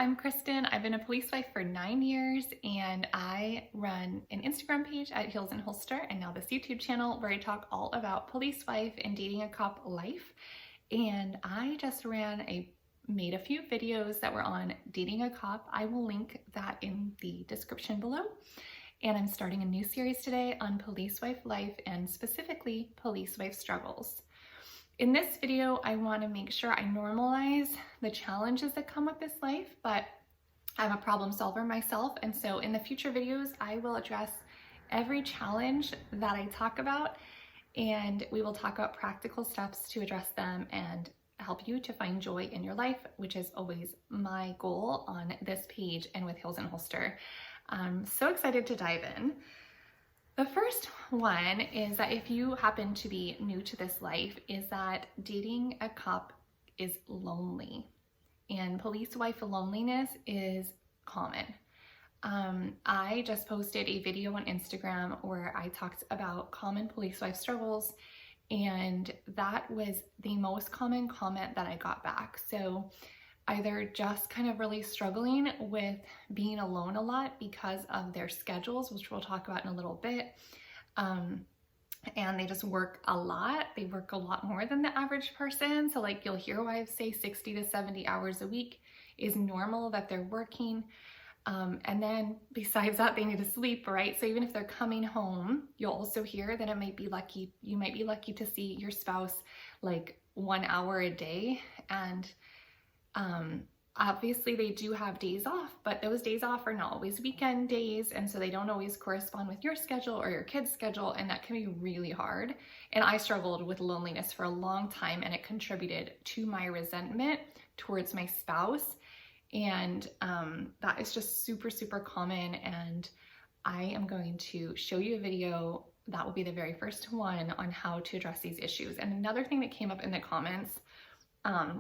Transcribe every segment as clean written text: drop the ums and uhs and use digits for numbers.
I'm Kristen. I've been a police wife for 9 years and I run an Instagram page at Heels and Holster and now this YouTube channel where I talk all about police wife and dating a cop life. And I just made a few videos that were on dating a cop. I will link that in the description below. And I'm starting a new series today on police wife life and specifically police wife struggles. In this video, I want to make sure I normalize the challenges that come with this life, but I'm a problem solver myself, and so in the future videos, I will address every challenge that I talk about, and we will talk about practical steps to address them and help you to find joy in your life, which is always my goal on this page and with Heels and Holster. I'm so excited to dive in. The first one is that if you happen to be new to this life, is that dating a cop is lonely, and police wife loneliness is common. I just posted a video on Instagram where I talked about common police wife struggles, and that was the most common comment that I got back. So either just kind of really struggling with being alone a lot because of their schedules, which we'll talk about in a little bit. And they just work a lot. They work a lot more than the average person. So like you'll hear wives say 60 to 70 hours a week is normal that they're working. And then besides that, they need to sleep, right? So even if they're coming home, you'll also hear that you might be lucky to see your spouse like 1 hour a day. And obviously they do have days off, but those days off are not always weekend days, and so they don't always correspond with your schedule or your kids' schedule, and that can be really hard. And I struggled with loneliness for a long time, and it contributed to my resentment towards my spouse. And that is just super, super common, and I am going to show you a video that will be the very first one on how to address these issues. And another thing that came up in the comments,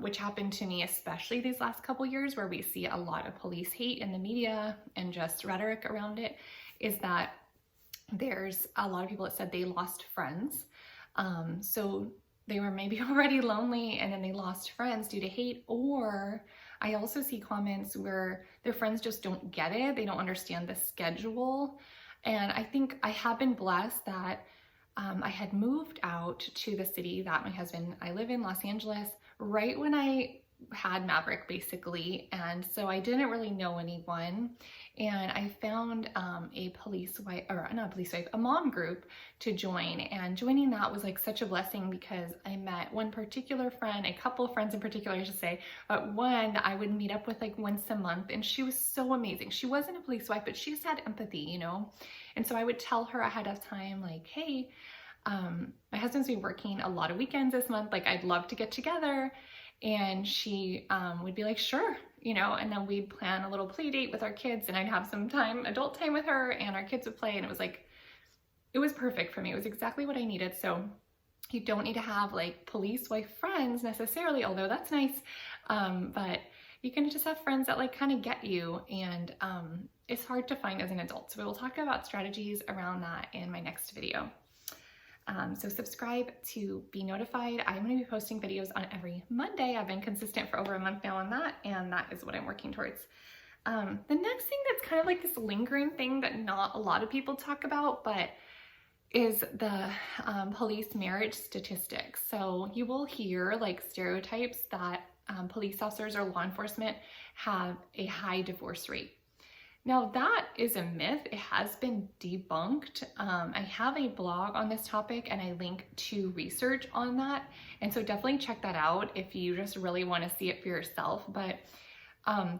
which happened to me especially these last couple years, where we see a lot of police hate in the media and just rhetoric around it, is that there's a lot of people that said they lost friends. So they were maybe already lonely and then they lost friends due to hate, or I also see comments where their friends just don't get it. They don't understand the schedule. And I think I have been blessed that I had moved out to the city that I live in, Los Angeles, right when I had Maverick basically. And so I didn't really know anyone. And I found a mom group to join. And joining that was like such a blessing because I met one particular friend, a couple of friends in particular, I should say, but one that I would meet up with like once a month. And she was so amazing. She wasn't a police wife, but she just had empathy, you know? And so I would tell her ahead of time, like, hey, my husband's been working a lot of weekends this month, like I'd love to get together. And she would be like, sure, you know, and then we'd plan a little play date with our kids, and I'd have some adult time with her, and our kids would play, and it was perfect for me. It was exactly what I needed. So you don't need to have like police wife friends necessarily, although that's nice, but you can just have friends that like kind of get you, and it's hard to find as an adult. So we will talk about strategies around that in my next video. So subscribe to be notified. I'm going to be posting videos on every Monday. I've been consistent for over a month now on that, and that is what I'm working towards. The next thing that's kind of like this lingering thing that not a lot of people talk about, but is the police marriage statistics. So you will hear like stereotypes that police officers or law enforcement have a high divorce rate. Now that is a myth. It has been debunked. I have a blog on this topic and I link to research on that. And so definitely check that out if you just really want to see it for yourself. But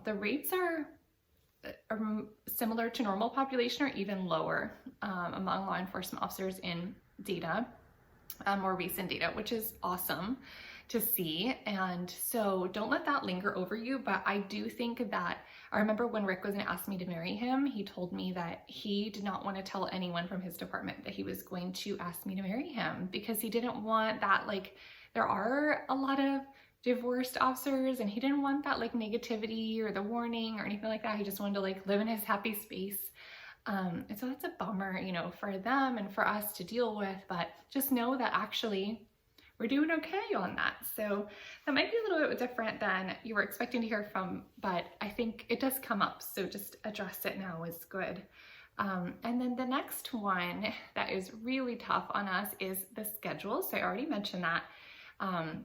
the rates are similar to normal population or even lower among law enforcement officers in data, more recent data, which is awesome to see. And so don't let that linger over you. But I do think that I remember when Rick was going to ask me to marry him, he told me that he did not want to tell anyone from his department that he was going to ask me to marry him because he didn't want that, like, there are a lot of divorced officers and he didn't want that like negativity or the warning or anything like that. He just wanted to like live in his happy space. And so that's a bummer, you know, for them and for us to deal with, but just know that actually we're doing okay on that. So that might be a little bit different than you were expecting to hear from, but I think it does come up. So just address it now is good. And then the next one that is really tough on us is the schedule. So I already mentioned that.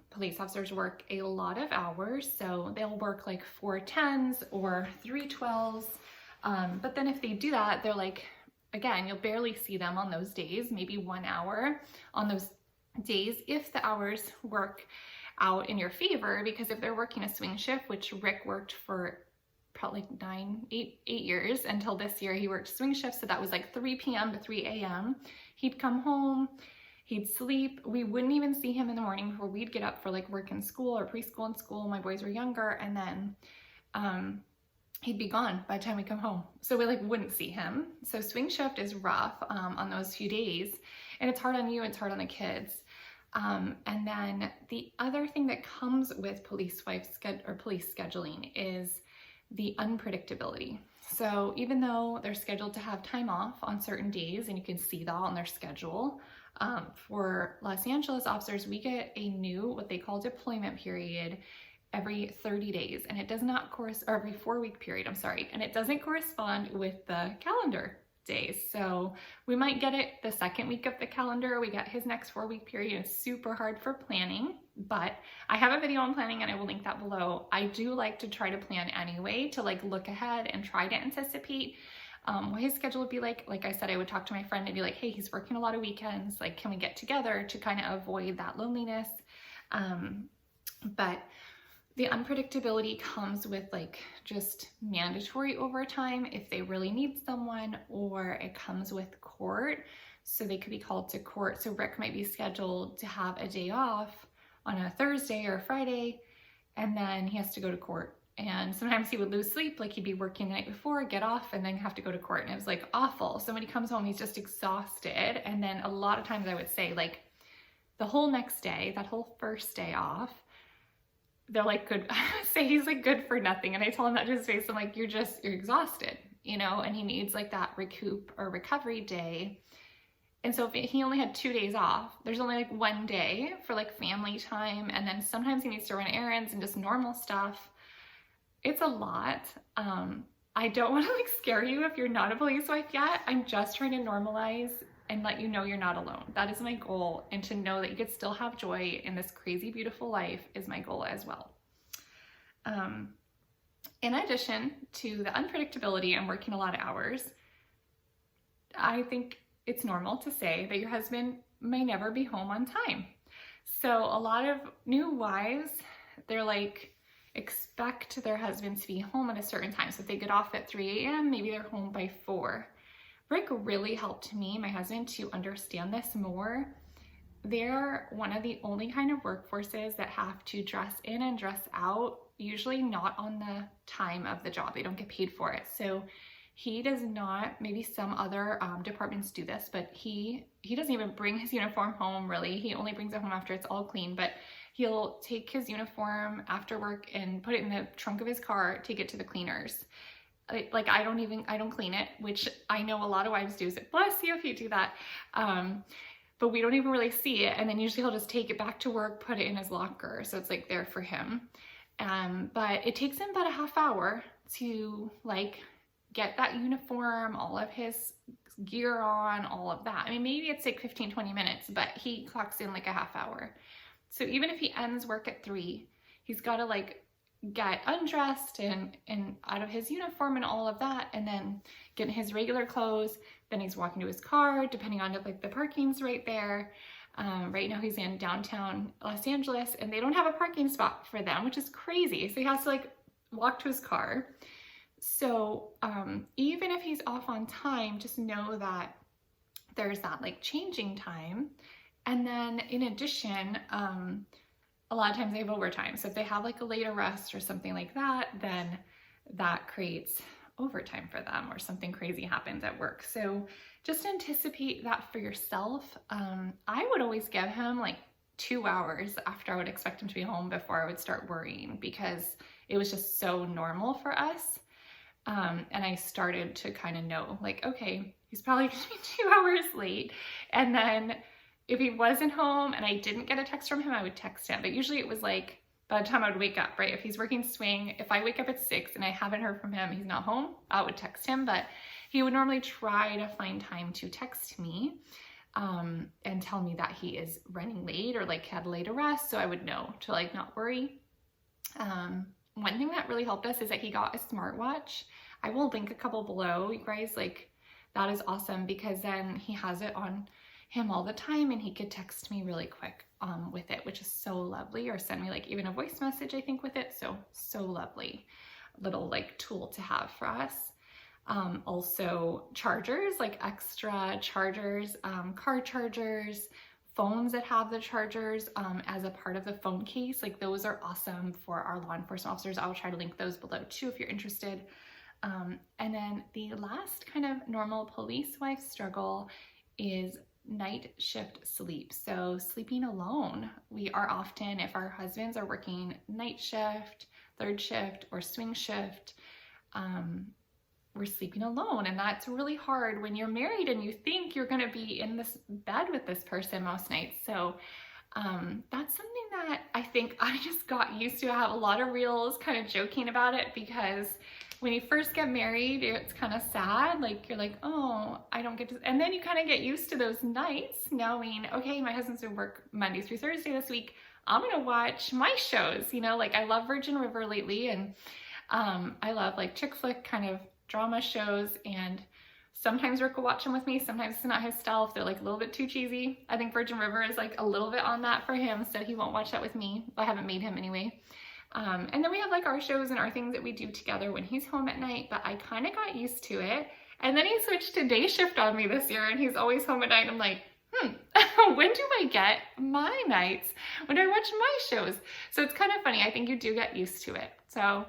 Police officers work a lot of hours, so they'll work like 4 10s or 3 12s. But then if they do that, they're like, again, you'll barely see them on those days, maybe 1 hour on those days if the hours work out in your favor, because if they're working a swing shift, which Rick worked for probably 8 years until this year, he worked swing shifts. So that was like 3 p.m. to 3 a.m. He'd come home, he'd sleep. We wouldn't even see him in the morning before we'd get up for like work in school or preschool and school. My boys were younger. And then, he'd be gone by the time we come home. So we like wouldn't see him. So swing shift is rough, on those few days, and it's hard on you, it's hard on the kids. And then the other thing that comes with police scheduling is the unpredictability. So even though they're scheduled to have time off on certain days, and you can see that on their schedule, for Los Angeles officers, we get a new, what they call deployment period every 30 days, and it does not or every 4-week period, I'm sorry, and it doesn't correspond with the calendar days. So we might get it the second week of the calendar. We get his next 4-week period. It's super hard for planning, but I have a video on planning and I will link that below. I do like to try to plan anyway, to like look ahead and try to anticipate what his schedule would be like. Like I said, I would talk to my friend and be like, hey, he's working a lot of weekends. Like, can we get together to kind of avoid that loneliness? But the unpredictability comes with like just mandatory overtime if they really need someone, or it comes with court. So they could be called to court. So Rick might be scheduled to have a day off on a Thursday or a Friday, and then he has to go to court. And sometimes he would lose sleep, like he'd be working the night before, get off, and then have to go to court. And it was like awful. So when he comes home, he's just exhausted. And then a lot of times I would say like the whole next day, that whole first day off, they're like good, say he's like good for nothing. And I tell him that to his face, I'm like, you're exhausted, you know, and he needs like that recovery day. And so if he only had 2 days off, there's only like 1 day for like family time. And then sometimes he needs to run errands and just normal stuff. It's a lot. I don't want to like scare you if you're not a police wife yet. I'm just trying to normalize and let you know you're not alone. That is my goal. And to know that you could still have joy in this crazy, beautiful life is my goal as well. In addition to the unpredictability and working a lot of hours, I think it's normal to say that your husband may never be home on time. So a lot of new wives, they're like, expect their husbands to be home at a certain time. So if they get off at 3 a.m., maybe they're home by 4. Rick really helped me, my husband, to understand this more. They're one of the only kind of workforces that have to dress in and dress out, usually not on the time of the job. They don't get paid for it. So he does not, maybe some other departments do this, but he doesn't even bring his uniform home really. He only brings it home after it's all clean, but he'll take his uniform after work and put it in the trunk of his car, take it to the cleaners. Like I don't clean it, which I know a lot of wives do. So bless you if you do that. But we don't even really see it. And then usually he'll just take it back to work, put it in his locker. So it's like there for him. But it takes him about a half hour to like get that uniform, all of his gear on, all of that. I mean, maybe it's like 15, 20 minutes, but he clocks in like a half hour. So even if he ends work at 3, he's got to like get undressed and out of his uniform and all of that, and then get in his regular clothes. Then he's walking to his car, depending on if like the parking's right there. Right now he's in downtown Los Angeles and they don't have a parking spot for them, which is crazy. So he has to like walk to his car. So even if he's off on time, just know that there's that like changing time. And then in addition, a lot of times they have overtime. So if they have like a late arrest or something like that, then that creates overtime for them, or something crazy happens at work. So just anticipate that for yourself. I would always give him like 2 hours after I would expect him to be home before I would start worrying, because it was just so normal for us. And I started to kind of know like, okay, he's probably gonna be 2 hours late. And then if he wasn't home and I didn't get a text from him, I would text him. But usually it was like by the time I would wake up, right? If he's working swing, if I wake up at 6 and I haven't heard from him, he's not home, I would text him. But he would normally try to find time to text me and tell me that he is running late or like had late arrest, so I would know to like not worry. One thing that really helped us is that he got a smartwatch. I will link a couple below, you guys. Like, that is awesome because then he has it on him all the time and he could text me really quick with it, which is so lovely, or send me like even a voice message, I think, with it. So lovely little like tool to have for us. Also chargers, like extra chargers, car chargers, phones that have the chargers as a part of the phone case. Like, those are awesome for our law enforcement officers. I'll try to link those below too if you're interested. And then the last kind of normal police wife struggle is night shift sleep. So sleeping alone. We are often, if our husbands are working night shift, third shift, or swing shift, we're sleeping alone, and that's really hard when you're married and you think you're going to be in this bed with this person most nights. So that's something that I think I just got used to. I have a lot of reels kind of joking about it because when you first get married, it's kind of sad. Like, you're like, oh, I don't get to, and then you kind of get used to those nights knowing, okay, my husband's gonna work Monday through Thursday this week. I'm gonna watch my shows, you know, like I love Virgin River lately, and I love like chick flick kind of drama shows, and sometimes Rick will watch them with me, sometimes it's not his style if they're like a little bit too cheesy. I think Virgin River is like a little bit on that for him, so he won't watch that with me. I haven't made him anyway. And then we have like our shows and our things that we do together when he's home at night, but I kind of got used to it. And then he switched to day shift on me this year, and he's always home at night, and I'm like, when do I get my nights? When do I watch my shows? So it's kind of funny. I think you do get used to it. So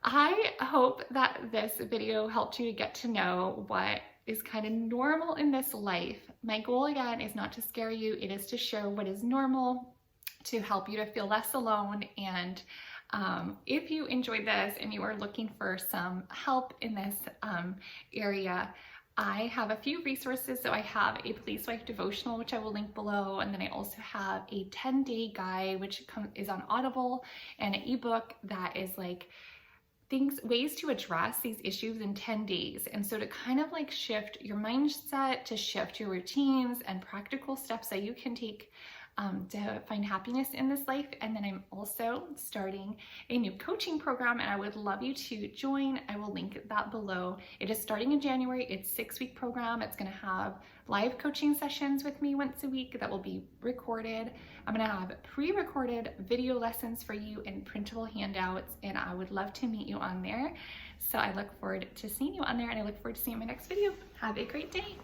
I hope that this video helped you to get to know what is kind of normal in this life. My goal, again, is not to scare you. It is to share what is normal, to help you to feel less alone. And if you enjoyed this and you are looking for some help in this area, I have a few resources. So I have a police wife devotional, which I will link below. And then I also have a 10-day guide, which is on Audible, and an ebook that is like ways to address these issues in 10 days. And so to kind of like shift your mindset, to shift your routines, and practical steps that you can take to find happiness in this life. And then I'm also starting a new coaching program, and I would love you to join. I will link that below. It is starting in January. It's a 6-week program. It's going to have live coaching sessions with me once a week that will be recorded. I'm going to have pre-recorded video lessons for you and printable handouts, and I would love to meet you on there. So I look forward to seeing you on there, and I look forward to seeing my next video. Have a great day.